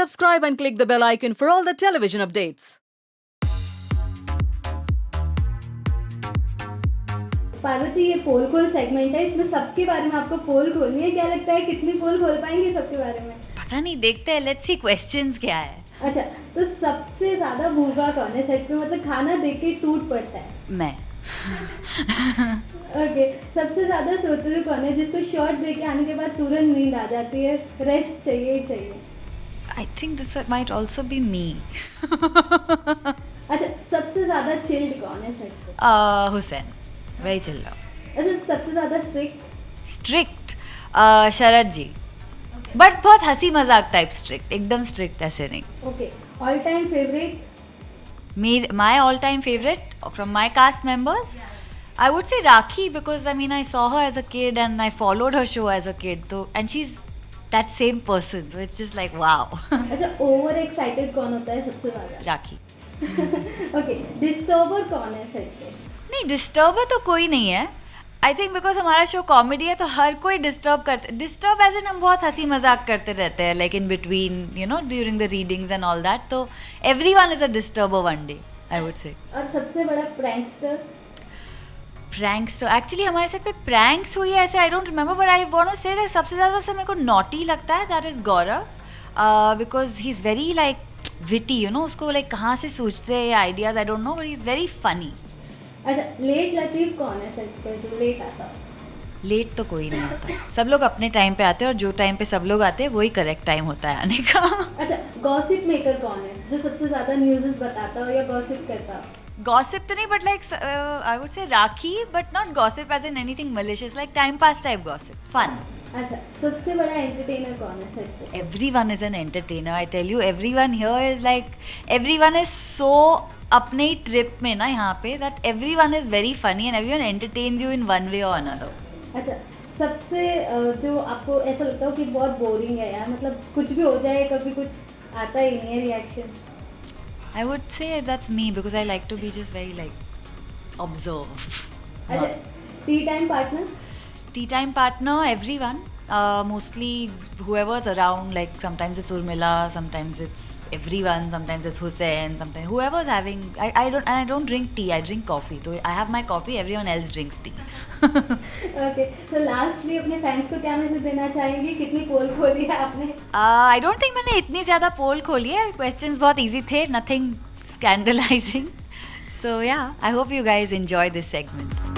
Subscribe and click the bell icon for all the television updates. Parvati, ये पोल खोल segment है, इसमें सबके बारे में आपको पोल खोलनी है। क्या लगता है कितनी पोल खोल पाएंगे सबके बारे में? पता नहीं, देखते हैं। लेट्स सी क्वेश्चंस क्या है। अच्छा, तो सबसे ज्यादा भूखा कौन है सेट पे? मतलब खाना देख के टूट पड़ता है। मैं। ओके, सबसे ज्यादा सोतुरू कौन है जिसको शॉट दे के आने के बाद तुरंत नींद आ जाती है, रेस्ट चाहिए ही चाहिए? I think this might also be me. अच्छा, सबसे ज्यादा चिल्ड कौन है सेट पे? हुसैन, वही चिल रहा। अच्छा, सबसे ज्यादा strict? Strict Sharad ji, but बहुत हंसी मजाक टाइप स्ट्रिक्ट, एकदम स्ट्रिक्ट ऐसे नहीं। Okay, all time favourite? My all-time favorite from my cast members, I would say Rakhi, because I mean I saw her as a kid and I followed her show as a kid. So and she's that same person, so it's just like wow. अच्छा, over excited कौन होता है सबसे ज्यादा? Rakhi. Okay, disturber कौन है set पे? नहीं, डिस्टर्बर तो कोई नहीं है। आई थिंक बिकॉज हमारा शो कॉमेडी है तो हर कोई डिस्टर्ब एज इन हम बहुत हंसी मजाक करते रहते हैं, like in between you know during the readings and all that. तो every one is a disturber one day, I would say. और सबसे बड़ा प्रैंकस्टर? एक्चुअली हमारे साथ पे प्रैंक्स हुई है ऐसे, I don't remember, but I want to say that सबसे ज़्यादा से मेरे को नॉटी लगता है, that is Gaurav, because he is very like witty, you know, उसको लाइक कहाँ से सूझते हैं ideas, I don't know, but he is very funny. अच्छा, लेट लतीफ कौन है सेट पे जो लेट आता? लेट तो कोई नहीं आता, सब लोग अपने टाइम पे आते हैं और जो टाइम पे सब लोग आते हैं वही करेक्ट टाइम होता है आने का। अच्छा, गॉसिप मेकर कौन है जो सबसे ज्यादा न्यूज़ बताता हो या गॉसिप करता हो? गॉसिप तो नहीं, but like I would say Rakhi, but not gossip as in anything malicious, like time pass type gossip, fun. अच्छा, सबसे बड़ा एंटरटेनर कौन है सेट पे? Everyone is an entertainer, I tell you, everyone here is like, everyone is so अपने ही trip में ना यहाँ पे, that everyone is very funny and everyone entertains you in one way or another. अच्छा, सबसे जो आपको ऐसा लगता हो कि बहुत बोरिंग है यार, मतलब कुछ भी हो जाए कभी कुछ आता ही नहीं है reaction? I would say that's me because I like to be just very like observe. अच्छा, T time partner? Tea time partner, everyone. Mostly whoever's around, like sometimes it's Urmila, sometimes it's everyone, sometimes it's Hussein, sometimes whoever's having, I don't drink tea, I drink coffee. So I have my coffee, everyone else drinks tea. Okay, तो lastly अपने fans को क्या message देना चाहेंगे? कितनी पोल खोली है आपने? I don't think मैंने इतनी ज़्यादा पोल खोली है, questions बहुत easy थे, nothing scandalizing. So yeah, I hope you guys enjoy this segment.